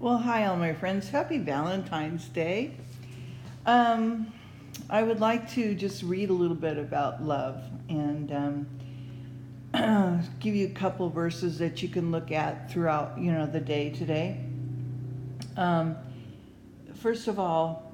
Well, hi, all my friends. Happy Valentine's Day. Um, I would like to just read a little bit about love and give you a couple verses that you can look at throughout, the day today. Um, First of all,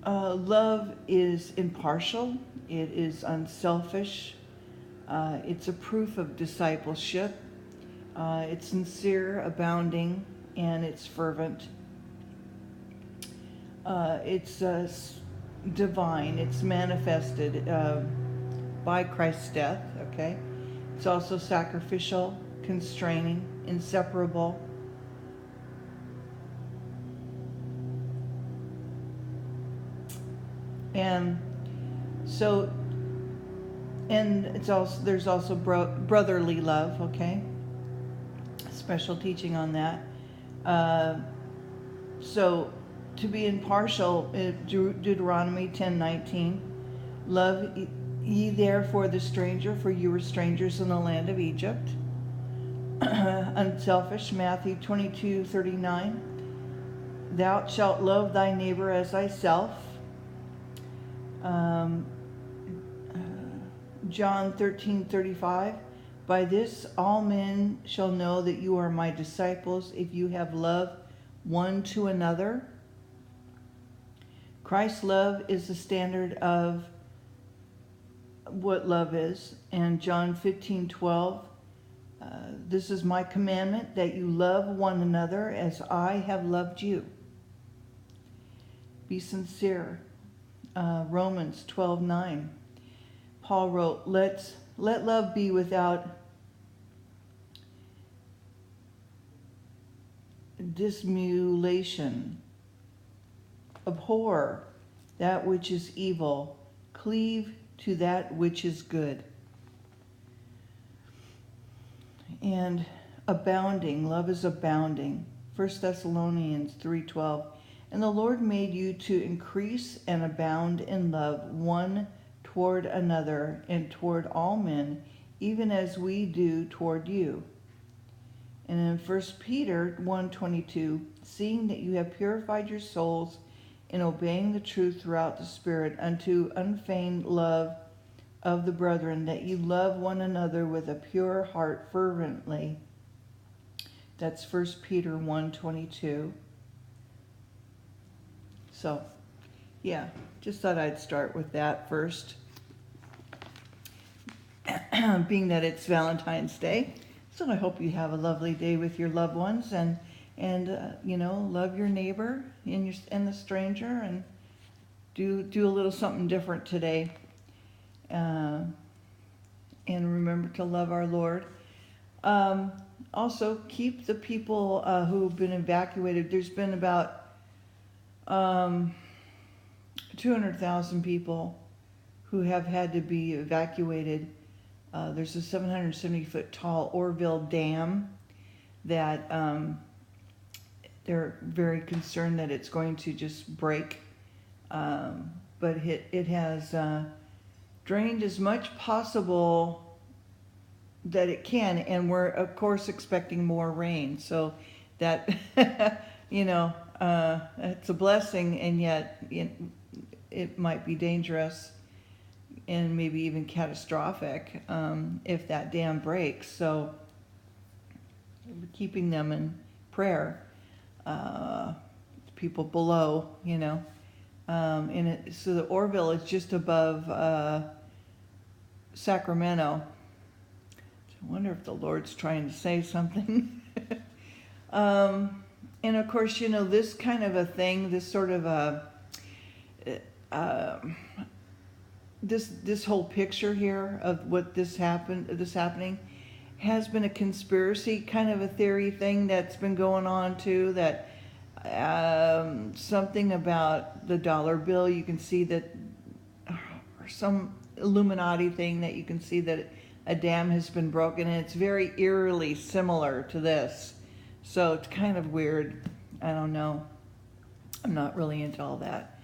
love is impartial. It is unselfish. It's a proof of discipleship. It's sincere, abounding, and it's fervent. It's divine. It's manifested by Christ's death, okay? It's also sacrificial, constraining, inseparable. And so, and it's also, there's also brotherly love, okay? Special teaching on that. Uh, so, to be impartial, Deuteronomy 10:19, love ye therefore the stranger, for you were strangers in the land of Egypt. Unselfish, Matthew 22:39, thou shalt love thy neighbor as thyself. Um, John 13:35, by this all men shall know that you are my disciples, if you have love one to another. Christ's love is the standard of what love is. And John 15:12, this is my commandment, that you love one another as I have loved you. Be sincere. Romans 12:9, Paul wrote, let love be without dissimulation. Abhor that which is evil, cleave to that which is good. And abounding, love is abounding. 1 Thessalonians 3:12, and the Lord made you to increase and abound in love one toward another and toward all men, even as we do toward you. And in 1 Peter 1:22, seeing that you have purified your souls in obeying the truth throughout the Spirit unto unfeigned love of the brethren, that you love one another with a pure heart fervently. That's 1 Peter 1:22. So, yeah, just thought I'd start with that first, being that it's Valentine's Day. So I hope you have a lovely day with your loved ones, and love your neighbor and the stranger, and do a little something different today. And remember to love our Lord. Also, keep the people who've been evacuated. There's been about 200,000 people who have had to be evacuated. There's a 770-foot tall Orville Dam that they're very concerned that it's going to just break. But it has drained as much possible that it can, and we're of course expecting more rain. So that it's a blessing, and yet it might be dangerous and maybe even catastrophic if that dam breaks. So we're keeping them in prayer. People below, so the Orville is just above Sacramento. I wonder if the Lord's trying to say something. And of course, this kind of a thing, this sort of this whole picture here of what this happening has been a conspiracy kind of a theory thing that's been going on too, that something about the dollar bill, you can see that, or some Illuminati thing that you can see that a dam has been broken, and it's very eerily similar to this. So it's kind of weird. I don't know. I'm not really into all that.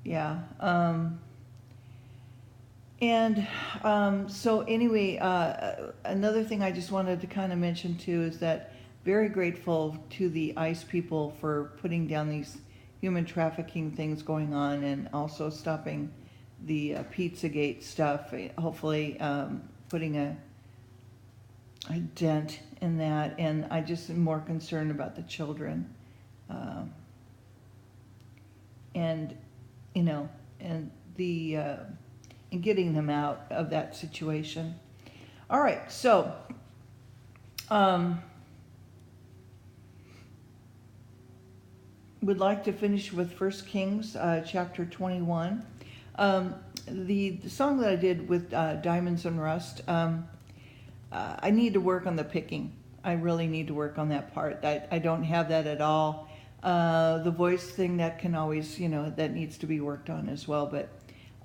Yeah. And so anyway, another thing I just wanted to kind of mention too is that very grateful to the ICE people for putting down these human trafficking things going on, and also stopping the Pizzagate stuff. Hopefully, putting a dent in that. And I just am more concerned about the children, and and the and getting them out of that situation. All right, so would like to finish with 1 Kings chapter 21. The song that I did with Diamonds and Rust, I need to work on the picking. I really need to work on that part. I don't have that at all. The voice thing, that can always, that needs to be worked on as well. But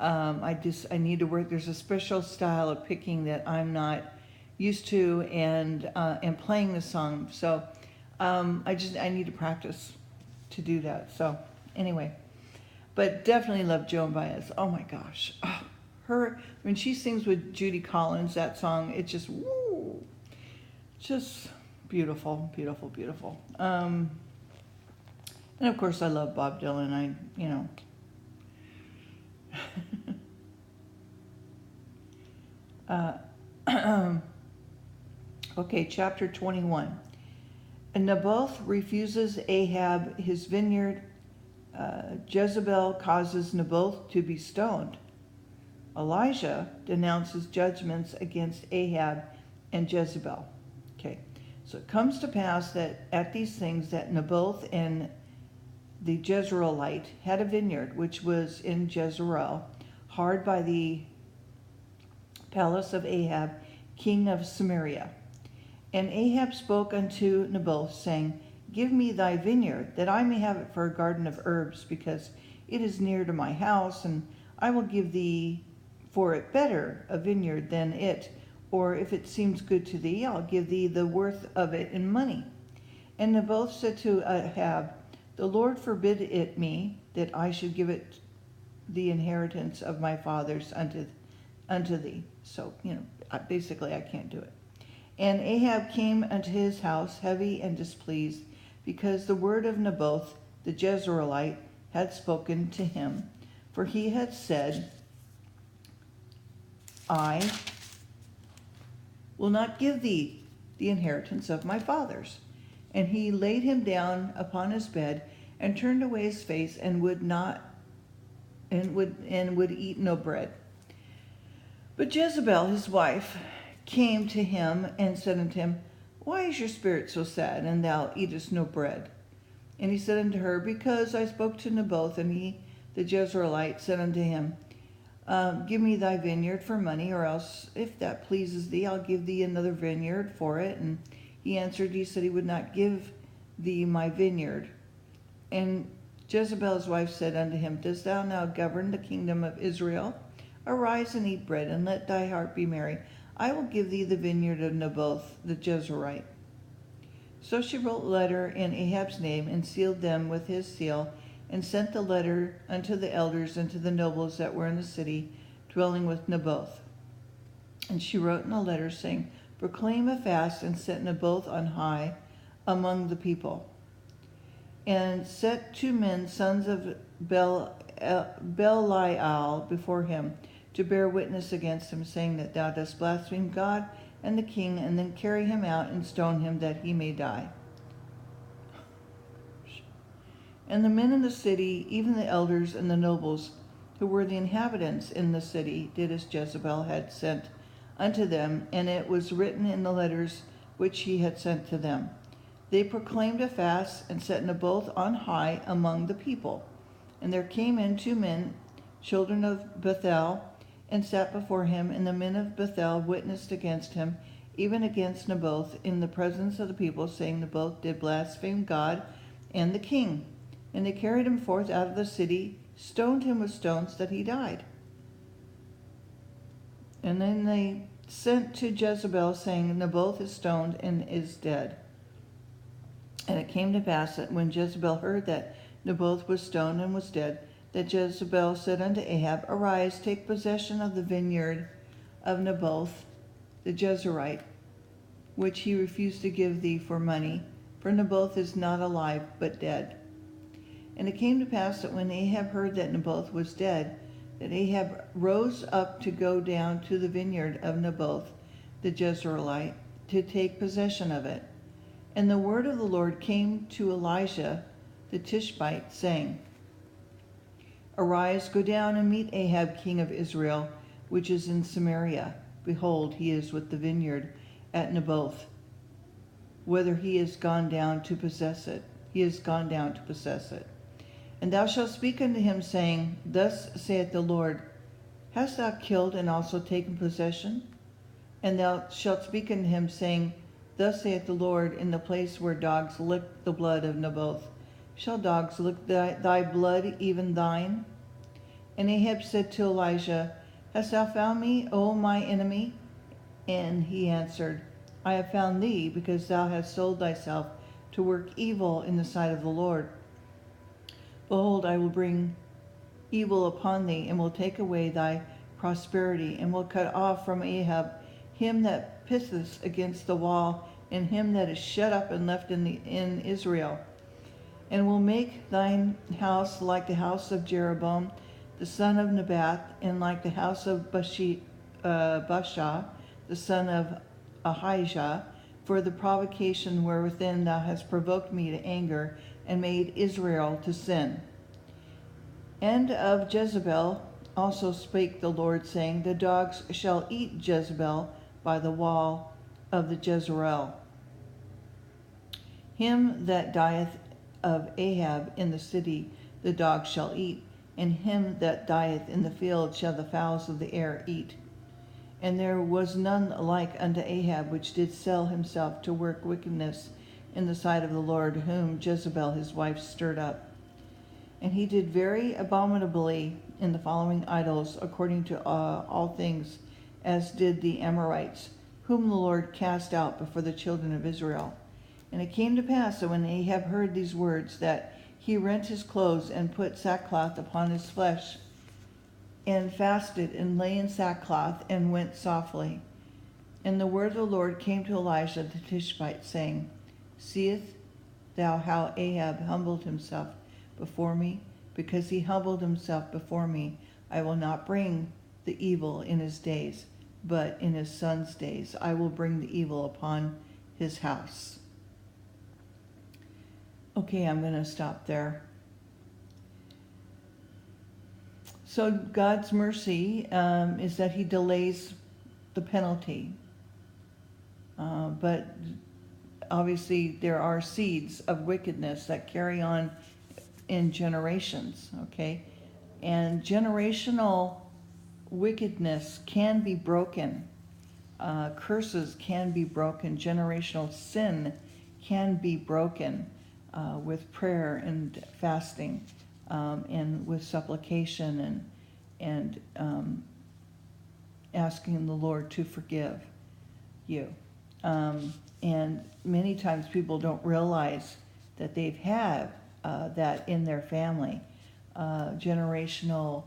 I need to work. There's a special style of picking that I'm not used to, and playing the song. So I need to practice to do that. So anyway, but definitely love Joan Baez. Oh my gosh, her when she sings with Judy Collins, that song, it's just woo, just beautiful, beautiful, beautiful. And of course I love Bob Dylan. Okay, chapter 21. And Naboth refuses Ahab his vineyard. Jezebel causes Naboth to be stoned. Elijah denounces judgments against Ahab and Jezebel. Okay, so it comes to pass that at these things that Naboth and the Jezreelite had a vineyard which was in Jezreel, hard by the palace of Ahab, king of Samaria. And Ahab spoke unto Naboth, saying, Give me thy vineyard, that I may have it for a garden of herbs, because it is near to my house, and I will give thee for it better a vineyard than it. Or if it seems good to thee, I'll give thee the worth of it in money. And Naboth said to Ahab, The Lord forbid it me, that I should give it the inheritance of my fathers unto thee. So, basically I can't do it. And Ahab came unto his house heavy and displeased, because the word of Naboth the Jezreelite had spoken to him. For he had said, I will not give thee the inheritance of my fathers. And he laid him down upon his bed, and turned away his face, and would eat no bread. But Jezebel his wife came to him and said unto him, Why is your spirit so sad, and thou eatest no bread? And he said unto her, Because I spoke to Naboth, and he, the Jezreelite, said unto him, Give me thy vineyard for money, or else, if that pleases thee, I'll give thee another vineyard for it. And he answered, he said he would not give thee my vineyard. And Jezebel his wife said unto him, Dost thou now govern the kingdom of Israel? Arise and eat bread, and let thy heart be merry. I will give thee the vineyard of Naboth the Jezreelite. So she wrote a letter in Ahab's name, and sealed them with his seal, and sent the letter unto the elders and to the nobles that were in the city, dwelling with Naboth. And she wrote in a letter, saying, Proclaim a fast, and set Naboth on high among the people. And set 2 men, sons of Belial, before him, to bear witness against him, saying that thou dost blaspheme God and the king, and then carry him out and stone him, that he may die. And the men in the city, even the elders and the nobles, who were the inhabitants in the city, did as Jezebel had sent unto them, and it was written in the letters which he had sent to them. They proclaimed a fast, and set Naboth on high among the people. And there came in 2 men, children of Bethel, and sat before him, and the men of Bethel witnessed against him, even against Naboth, in the presence of the people, saying, Naboth did blaspheme God and the king. And they carried him forth out of the city, stoned him with stones, that he died. And then they sent to Jezebel, saying, Naboth is stoned and is dead. And it came to pass that when Jezebel heard that Naboth was stoned and was dead, that Jezebel said unto Ahab, Arise, take possession of the vineyard of Naboth the Jezreelite, which he refused to give thee for money, for Naboth is not alive, but dead. And it came to pass that when Ahab heard that Naboth was dead, that Ahab rose up to go down to the vineyard of Naboth the Jezreelite, to take possession of it. And the word of the Lord came to Elijah the Tishbite, saying, Arise, go down and meet Ahab king of Israel, which is in Samaria. Behold, he is with the vineyard at Naboth, whether he is gone down to possess it. He is gone down to possess it. And thou shalt speak unto him, saying, Thus saith the Lord, Hast thou killed and also taken possession? And thou shalt speak unto him, saying, Thus saith the Lord, in the place where dogs lick the blood of Naboth, shall dogs lick thy blood, even thine? And Ahab said to Elijah, Hast thou found me, O my enemy? And he answered, I have found thee, because thou hast sold thyself to work evil in the sight of the Lord. Behold, I will bring evil upon thee, and will take away thy prosperity, and will cut off from Ahab him that pisseth against the wall, and him that is shut up and left in Israel. And will make thine house like the house of Jeroboam, the son of Nebath, and like the house of Baasha, the son of Ahijah, for the provocation wherewithin thou hast provoked me to anger, and made Israel to sin. And of Jezebel also spake the Lord, saying, The dogs shall eat Jezebel by the wall of the Jezreel. Him that dieth of Ahab in the city the dogs shall eat, and him that dieth in the field shall the fowls of the air eat. And there was none like unto Ahab, which did sell himself to work wickedness in the sight of the Lord, whom Jezebel his wife stirred up. And he did very abominably in the following idols, according to all things, as did the Amorites, whom the Lord cast out before the children of Israel. And it came to pass that when Ahab heard these words, that he rent his clothes and put sackcloth upon his flesh, and fasted and lay in sackcloth and went softly. And the word of the Lord came to Elijah the Tishbite, saying, Seest thou how Ahab humbled himself before me? Because he humbled himself before me, I will not bring the evil in his days, but in his son's days I will bring the evil upon his house. Okay, I'm going to stop there. So God's mercy is that he delays the penalty. But obviously there are seeds of wickedness that carry on in generations, okay? And generational wickedness can be broken. Curses can be broken. Generational sin can be broken with prayer and fasting, and with supplication and asking the Lord to forgive you. And many times people don't realize that they've had that in their family. Generational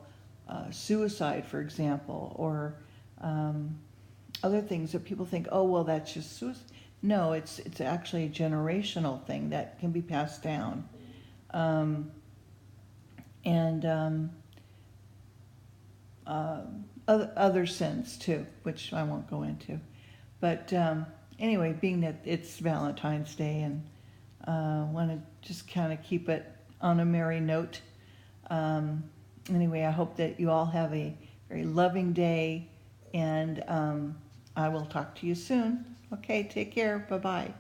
suicide, for example, or other things that people think, oh, well, that's just suicide. No, it's actually a generational thing that can be passed down. Other sins too, which I won't go into. But anyway, being that it's Valentine's Day, and want to just kind of keep it on a merry note. Anyway, I hope that you all have a very loving day, and I will talk to you soon. Okay, take care. Bye-bye.